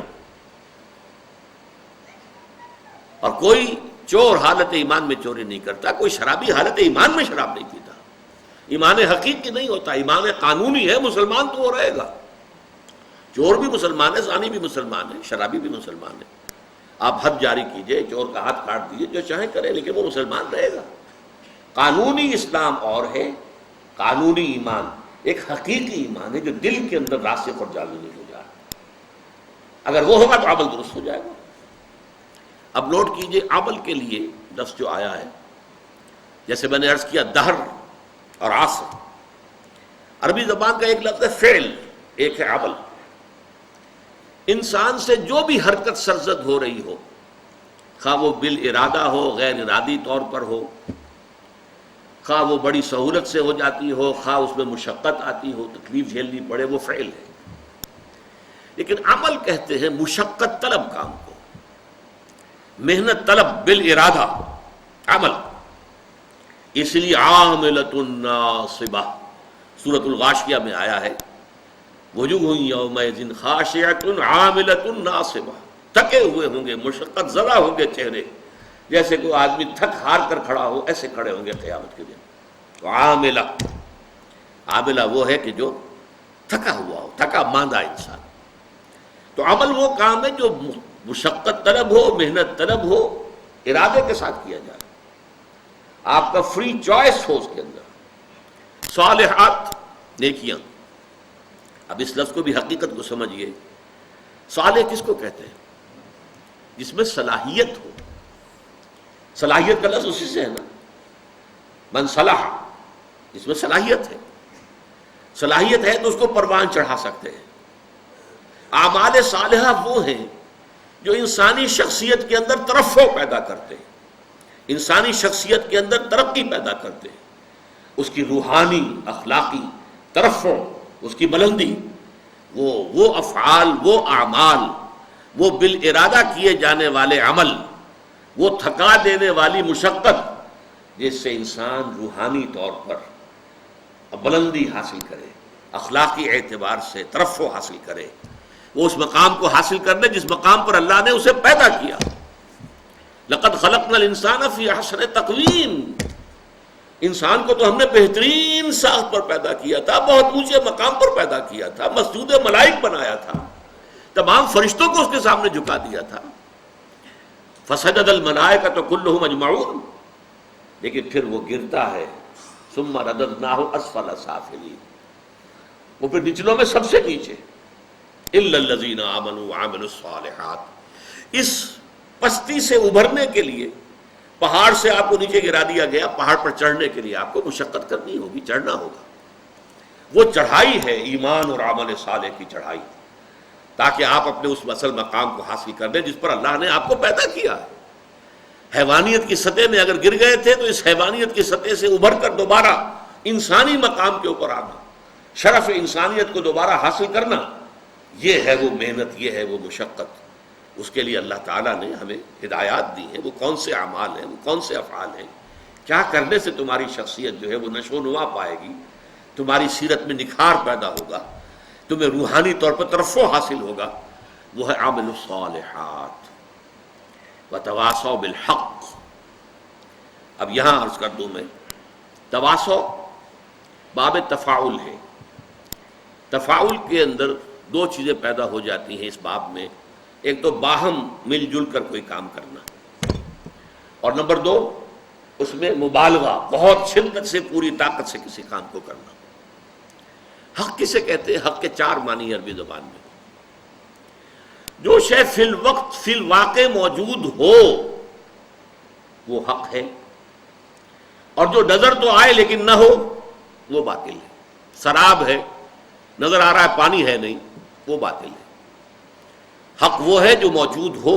اور کوئی چور حالت ایمان میں چوری نہیں کرتا، کوئی شرابی حالت ایمان میں شراب نہیں پیتا. ایمان حقیقی نہیں ہوتا، ایمان قانونی ہے. مسلمان تو وہ رہے گا. چور بھی مسلمان ہے، زانی بھی مسلمان ہے، شرابی بھی مسلمان ہے. آپ حد جاری کیجئے، چور کا ہاتھ کاٹ دیجئے، جو چاہیں کریں، لیکن وہ مسلمان رہے گا. قانونی اسلام اور ہے، قانونی ایمان ایک حقیقی ایمان ہے جو دل کے اندر راسخ اور جاذب ہو جائے. اگر وہ ہوگا تو عمل درست ہو جائے گا. اب نوٹ کیجئے عمل کے لیے لفظ جو آیا ہے، جیسے میں نے عرض کیا دہر اور عصر، عربی زبان کا ایک لفظ ہے فعل، ایک ہے عمل. انسان سے جو بھی حرکت سرزد ہو رہی ہو، خواہ وہ بالارادہ ہو، غیر ارادی طور پر ہو، خواہ وہ بڑی سہولت سے ہو جاتی ہو، خواہ اس میں مشقت آتی ہو، تکلیف جھیلنی پڑے، وہ فعل ہے. لیکن عمل کہتے ہیں مشقت طلب کام کو، محنت طلب بالارادہ عمل. اس لیے عاملۃ ناصبہ سورۃ الغاشیہ میں آیا ہے وجوہ یومئذ خاشعۃ عاملۃ ناصبہ. تھکے ہوئے ہوں گے، مشقت زدہ ہوں گے چہرے، جیسے کوئی آدمی تھک ہار کر کھڑا ہو، ایسے کھڑے ہوں گے قیامت کے دن. تو عاملہ وہ ہے کہ جو تھکا ہوا ہو، تھکا ماندہ انسان. تو عمل وہ کام ہے جو مشقت طلب ہو، محنت طلب ہو، ارادے کے ساتھ کیا جائے، آپ کا فری چوائس ہو اس کے اندر. صالحات نیکیاں. اب اس لفظ کو بھی حقیقت کو سمجھیے. صالح کس کو کہتے ہیں؟ جس میں صلاحیت ہو. صلاحیت کا لفظ اسی سے ہے نا، من صلح، جس میں صلاحیت ہے. صلاحیت ہے تو اس کو پروان چڑھا سکتے ہیں. اعمال صالحہ وہ ہیں جو انسانی شخصیت کے اندر ترفع پیدا کرتے ہیں، انسانی شخصیت کے اندر ترقی پیدا کرتے ہیں، اس کی روحانی اخلاقی ترفع، اس کی بلندی. وہ افعال، وہ اعمال، وہ بالارادہ کیے جانے والے عمل، وہ تھکا دینے والی مشقت جس سے انسان روحانی طور پر بلندی حاصل کرے، اخلاقی اعتبار سے ترفع حاصل کرے، وہ اس مقام کو حاصل کرنے جس مقام پر اللہ نے اسے پیدا کیا. لقد خلقنا الانسان فی احسن تقویم. انسان کو تو ہم نے بہترین ساخت پر پیدا کیا تھا، بہت اونچے مقام پر پیدا کیا تھا، مسجود ملائک بنایا تھا، تمام فرشتوں کو اس کے سامنے جھکا دیا تھا. فسجد الملائکۃ کلہم اجمعون، لیکن پھر وہ گرتا ہے، ثم رددناہ اسفل سافلین، وہ پھر نچلوں میں سب سے نیچے، الا الذین آمنوا وعملوا الصالحات۔ اس پستی سے ابھرنے کے لیے پہاڑ سے آپ کو نیچے گرا دیا گیا، پہاڑ پر چڑھنے کے لیے آپ کو مشقت کرنی ہوگی، چڑھنا ہوگا۔ وہ چڑھائی ہے ایمان اور عمل صالح کی چڑھائی، تاکہ آپ اپنے اس اصل مقام کو حاصل کر لیں جس پر اللہ نے آپ کو پیدا کیا ہے۔ حیوانیت کی سطح میں اگر گر گئے تھے تو اس حیوانیت کی سطح سے ابھر کر دوبارہ انسانی مقام کے اوپر آنا، شرف انسانیت کو دوبارہ حاصل کرنا، یہ ہے وہ محنت، یہ ہے وہ مشقت۔ اس کے لیے اللہ تعالیٰ نے ہمیں ہدایات دی ہیں، وہ کون سے اعمال ہیں، وہ کون سے افعال ہیں، کیا کرنے سے تمہاری شخصیت جو ہے وہ نشو و نما پائے گی، تمہاری سیرت میں نکھار پیدا ہوگا، تمہیں روحانی طور پر ترفع حاصل ہوگا، وہ ہے عامل الصالحات وتواصوا بالحق۔ اب یہاں عرض کر دوں میں، تواصو باب تفاعل ہے، تفاعل کے اندر دو چیزیں پیدا ہو جاتی ہیں اس باب میں، ایک تو باہم مل جل کر کوئی کام کرنا، اور نمبر دو اس میں مبالغہ، بہت شدت سے پوری طاقت سے کسی کام کو کرنا۔ حق کسے کہتے ہیں؟ حق کے چار معنی عربی زبان میں، جو شے فی الوقت فی الواقع موجود ہو وہ حق ہے، اور جو نظر تو آئے لیکن نہ ہو وہ باطل ہے۔ سراب ہے، نظر آ رہا ہے پانی ہے نہیں، وہ باطل ہے۔ حق وہ ہے جو موجود ہو،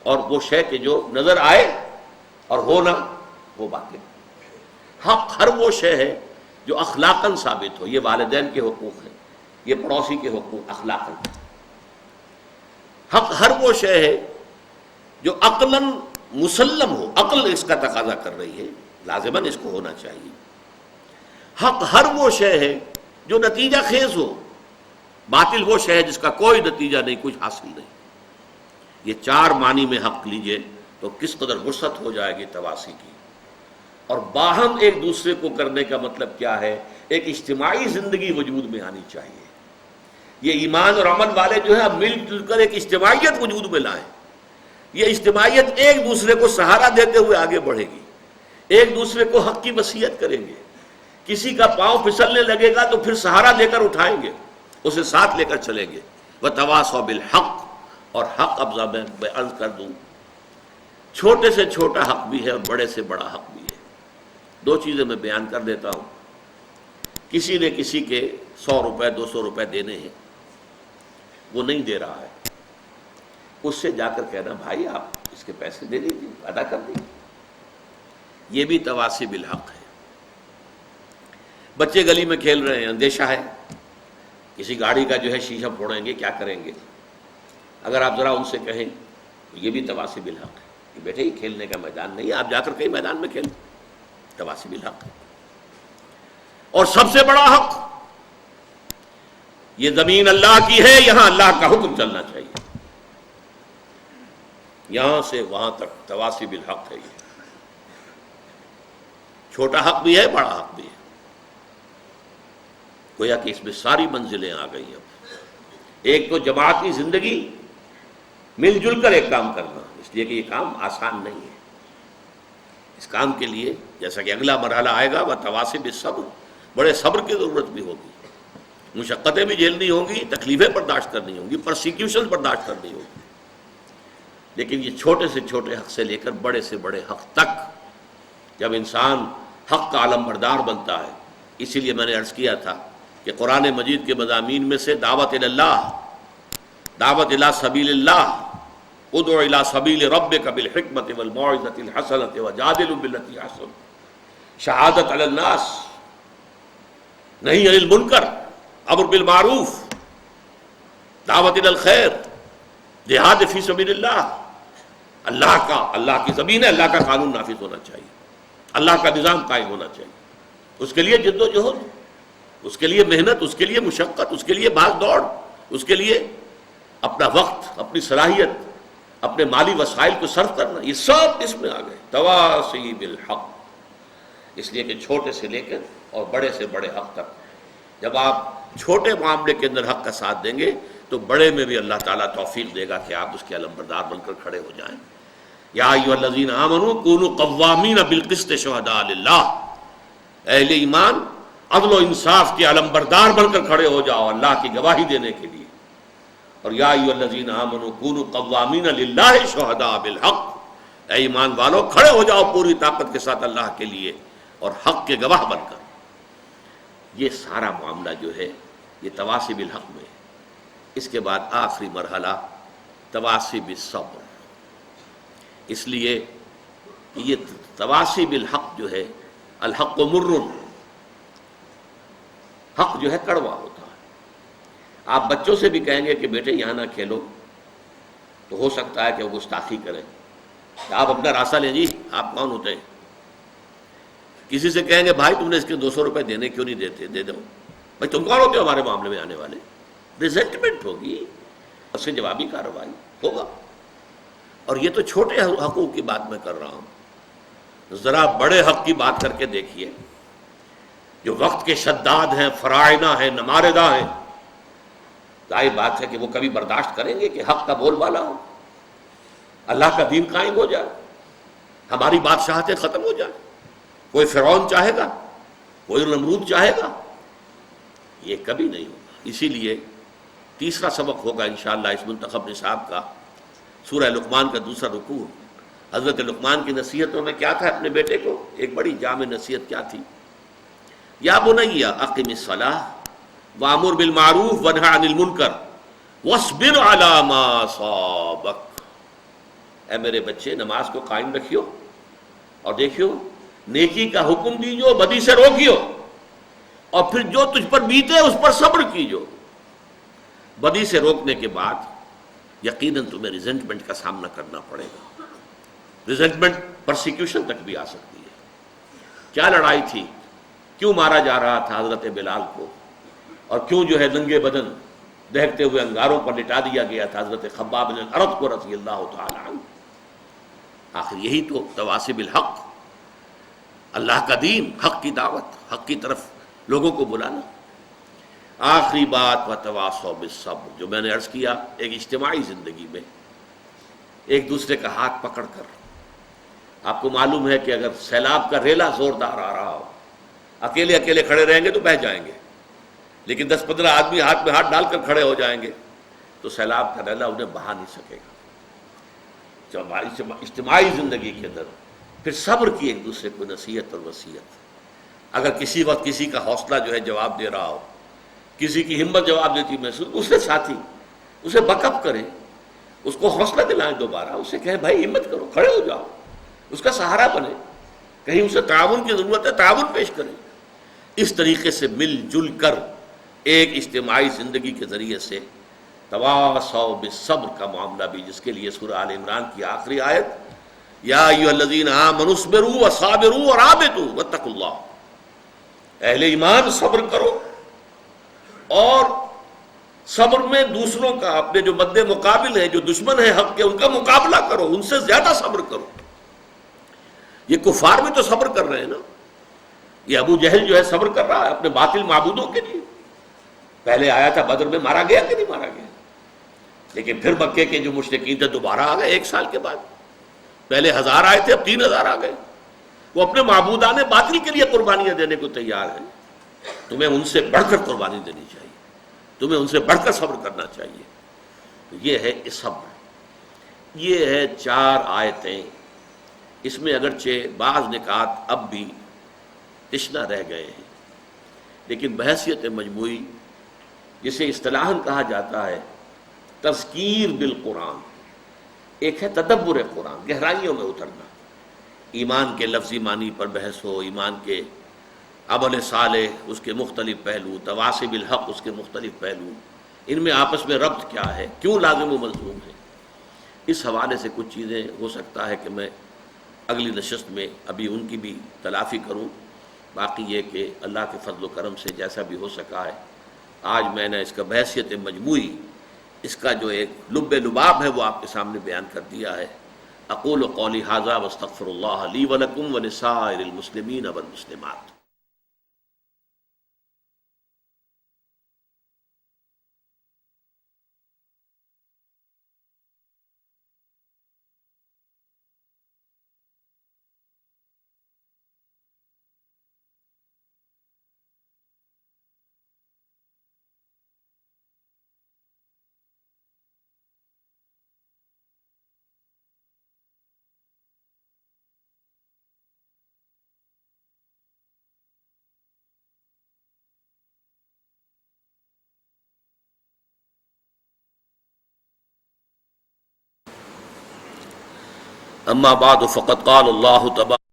اور وہ شے کہ جو نظر آئے اور ہو نہ، وہ باطل ہے۔ حق ہر وہ شے ہے جو اخلاقاً ثابت ہو، یہ والدین کے حقوق ہیں، یہ پڑوسی کے حقوق اخلاقاً۔ حق ہر وہ شے ہے جو عقلاً مسلم ہو، عقل اس کا تقاضا کر رہی ہے، لازماً اس کو ہونا چاہیے۔ حق ہر وہ شے ہے جو نتیجہ خیز ہو، باطل وہ شے ہے جس کا کوئی نتیجہ نہیں، کچھ حاصل نہیں۔ یہ چار معنی میں حق لیجئے تو کس قدر وسعت ہو جائے گی تواصی کی۔ اور باہم ایک دوسرے کو کرنے کا مطلب کیا ہے؟ ایک اجتماعی زندگی وجود میں آنی چاہیے۔ یہ ایمان اور عمل والے جو ہیں اب مل جل کر ایک اجتماعیت وجود میں لائیں۔ یہ اجتماعیت ایک دوسرے کو سہارا دیتے ہوئے آگے بڑھے گی، ایک دوسرے کو حق کی وصیت کریں گے۔ کسی کا پاؤں پھسلنے لگے گا تو پھر سہارا دے کر اٹھائیں گے، اسے ساتھ لے کر چلیں گے۔ وتواصوا بالحق، اور حق اب میں عرض کر دوں، چھوٹے سے چھوٹا حق بھی ہے اور بڑے سے بڑا حق بھی ہے۔ دو چیزیں میں بیان کر دیتا ہوں۔ کسی نے کسی کے 100 روپے 200 روپے دینے ہیں، وہ نہیں دے رہا ہے، اس سے جا کر کہنا بھائی آپ اس کے پیسے دے دیجیے، ادا کر دیجیے، یہ بھی تواصی بالحق ہے۔ بچے گلی میں کھیل رہے ہیں، اندیشہ ہے کسی گاڑی کا جو ہے شیشہ پھوڑیں گے، کیا کریں گے؟ اگر آپ ذرا ان سے کہیں یہ بھی تواصی بالحق ہے کہ بیٹے یہ کھیلنے کا میدان نہیں ہے، آپ جا کر کہیں میدان میں کھیلیں، تواصی بالحق ہے۔ اور سب سے بڑا حق، یہ زمین اللہ کی ہے، یہاں اللہ کا حکم چلنا چاہیے، یہاں سے وہاں تک تواصی بالحق ہے۔ یہ چھوٹا حق بھی ہے، بڑا حق بھی ہے، گویا کہ اس میں ساری منزلیں آ گئی۔ اب ایک تو جماعتی زندگی، مل جل کر ایک کام کرنا، اس لیے کہ یہ کام آسان نہیں ہے۔ اس کام کے لیے جیسا کہ اگلا مرحلہ آئے گا، وہ تواصی بالصبر، بڑے صبر کی ضرورت بھی ہوگی، مشقتیں بھی جھیلنی ہوں گی، تکلیفیں برداشت کرنی ہوں گی، پرسیکیوشن برداشت کرنی ہوگی۔ لیکن یہ چھوٹے سے چھوٹے حق سے لے کر بڑے سے بڑے حق تک، جب انسان حق کا علم بردار بنتا ہے، اسی لیے میں نے عرض کیا تھا کہ قرآن مجید کے مضامین میں سے دعوت اللہ، دعوت الی سبیل اللہ، ادع الی سبیل ربک بالحکمۃ والموعظۃ الحسنۃ وجادل باللتی احسن، شہادت علی الناس، نہی عن المنکر، امر بالمعروف، دعوت الی الخیر، جہاد فی سبیل اللہ۔ اللہ کی زمین ہے، اللہ کا قانون نافذ ہونا چاہیے، اللہ کا نظام قائم ہونا چاہیے۔ اس کے لیے جد و جہد، اس کے لیے محنت، اس کے لیے مشقت، اس کے لیے بھاگ دوڑ، اس کے لیے اپنا وقت، اپنی صلاحیت، اپنے مالی وسائل کو صرف کرنا، یہ سب اس میں آ گئے، تواصی بالحق۔ اس لیے کہ چھوٹے سے لے کر اور بڑے سے بڑے حق تک جب آپ چھوٹے معاملے کے اندر حق کا ساتھ دیں گے تو بڑے میں بھی اللہ تعالیٰ توفیق دے گا کہ آپ اس کے علمبردار بن کر کھڑے ہو جائیں. یا ایھا الذین آمنوا کونوا قوامین بالقسط شہداء للہ، اہل ایمان عدل و انصاف کے علمبردار بن کر کھڑے ہو جاؤ اللہ کی گواہی دینے کے لیے. اور یا ایھا الذین آمنوا کونوا قوامین للہ شہداء بالحق، اے ایمان والو کھڑے ہو جاؤ پوری طاقت کے ساتھ اللہ کے لیے اور حق کے گواہ بن کر. یہ سارا معاملہ جو ہے یہ تواصی بالحق میں ہے. اس کے بعد آخری مرحلہ تواصی بالصبر. اس لیے کہ یہ تواصی بالحق جو ہے، الحق مر، حق جو ہے کڑوا ہوتا ہے. آپ بچوں سے بھی کہیں گے کہ بیٹے یہاں نہ کھیلو تو ہو سکتا ہے کہ وہ گستاخی کریں. آپ اپنا راستہ لیں جی، آپ کون ہوتے ہیں؟ کسی سے کہیں گے بھائی تم نے اس کے 200 روپے دینے کیوں نہیں دیتے، دے دو. بھائی تم کون ہوتے ہو ہمارے معاملے میں آنے والے؟ ریزنٹمنٹ ہوگی، اس سے جوابی کارروائی ہوگا. اور یہ تو چھوٹے حقوق کی بات میں کر رہا ہوں، ذرا بڑے حق کی بات کر کے دیکھیے. جو وقت کے شداد ہیں، فرائض ہیں، نماردہ ہیں، ظاہر بات ہے کہ وہ کبھی برداشت کریں گے کہ حق کا بول بالا ہو، اللہ کا دین قائم ہو جائے، ہماری بادشاہتیں ختم ہو جائیں. کوئی فرعون چاہے گا، کوئی نمرود چاہے گا؟ یہ کبھی نہیں ہوگا. اسی لیے تیسرا سبق ہوگا انشاءاللہ اس منتخب نصاب کا، سورہ لقمان کا دوسرا رکوع. حضرت لقمان کی نصیحتوں میں کیا تھا اپنے بیٹے کو؟ ایک بڑی جامع نصیحت کیا تھی؟ یا بنی اقم الصلاۃ وامر بالمعروف وانھ عن المنکر واصبر علی ما اصابک. اے میرے بچے نماز کو قائم رکھیو اور دیکھیو نیکی کا حکم دیجو، بدی سے روکیو، اور پھر جو تجھ پر بیتے اس پر صبر کیجو. بدی سے روکنے کے بعد یقیناً تمہیں ریزنٹمنٹ کا سامنا کرنا پڑے گا. ریزنٹمنٹ پرسیکیوشن تک بھی آ سکتی ہے. کیا لڑائی تھی؟ کیوں مارا جا رہا تھا حضرت بلال کو؟ اور کیوں جو ہے ننگے بدن دہکتے ہوئے انگاروں پر لٹا دیا گیا تھا حضرت خباب بن الارت کو رضی اللہ تعالی عنہ؟ آخر یہی تو تواصی بالحق، اللہ کا دین، حق کی دعوت، حق کی طرف لوگوں کو بلانا. آخری بات وتواصوا بالصبر، جو میں نے عرض کیا، ایک اجتماعی زندگی میں ایک دوسرے کا ہاتھ پکڑ کر. آپ کو معلوم ہے کہ اگر سیلاب کا ریلا زوردار آ رہا ہو، اکیلے اکیلے کھڑے رہیں گے تو بہہ جائیں گے، لیکن 10-15 آدمی ہاتھ میں ہاتھ ڈال کر کھڑے ہو جائیں گے تو سیلاب کا ریلا انہیں بہا نہیں سکے گا. جب اجتماعی زندگی کے اندر پھر صبر کی ایک دوسرے کو نصیحت اور وصیت. اگر کسی وقت کسی کا حوصلہ جو ہے جواب دے رہا ہو، کسی کی ہمت جواب دیتی محسوس، اسے ساتھی اسے بک اپ کریں، اس کو حوصلہ دلائیں، دوبارہ اسے کہیں بھائی ہمت کرو، کھڑے ہو جاؤ، اس کا سہارا بنے. کہیں اسے تعاون کی ضرورت ہے، تعاون پیش کریں. اس طریقے سے مل جل کر ایک اجتماعی زندگی کے ذریعے سے تواصوا بالصبر کا معاملہ بھی، جس کے لیے سورہ آل عمران کی آخری آیت یا ایھا الذین آمنوا اصبروا وصابروا ورابطوا واتقوا اللہ. اہل ایمان صبر کرو اور صبر میں دوسروں کا، اپنے جو مد مقابل ہیں، جو دشمن ہیں حق کے، ان کا مقابلہ کرو، ان سے زیادہ صبر کرو. یہ کفار بھی تو صبر کر رہے ہیں نا. یہ ابو جہل جو ہے صبر کر رہا ہے اپنے باطل معبودوں کے لیے. پہلے آیا تھا بدر میں، مارا گیا کہ نہیں مارا گیا؟ لیکن پھر مکے کے جو مشرکین تھے دوبارہ آ گئے 1 سال کے بعد. پہلے 1000 آئے تھے، اب 3000 آ گئے. وہ اپنے معبودان باطل کے لیے قربانیاں دینے کو تیار ہیں. تمہیں ان سے بڑھ کر قربانی دینی چاہیے، تمہیں ان سے بڑھ کر صبر کرنا چاہیے. یہ ہے صبر. یہ ہے 4 آیتیں. اس میں اگرچہ بعض نکات اب بھی تشنہ رہ گئے ہیں، لیکن بحیثیت مجموعی، جسے اصطلاحاً کہا جاتا ہے تذکیر بالقرآن، ایک ہے تدبر قرآن، گہرائیوں میں اترنا. ایمان کے لفظی معنی پر بحث ہو، ایمان کے عمل صالح اس کے مختلف پہلو، تواصی بالحق اس کے مختلف پہلو، ان میں آپس میں ربط کیا ہے، کیوں لازم و ملزوم ہے. اس حوالے سے کچھ چیزیں ہو سکتا ہے کہ میں اگلی نشست میں ابھی ان کی بھی تلافی کروں. باقی یہ کہ اللہ کے فضل و کرم سے جیسا بھی ہو سکا ہے، آج میں نے اس کا بحیثیت مجموعی، اس کا جو ایک لب لباب ہے وہ آپ کے سامنے بیان کر دیا ہے. اقول قولی ھذا واستغفر اللہ لی ولکم ولسائر المسلمین والمسلمات. اما بعد فقد قال اللہ تبارک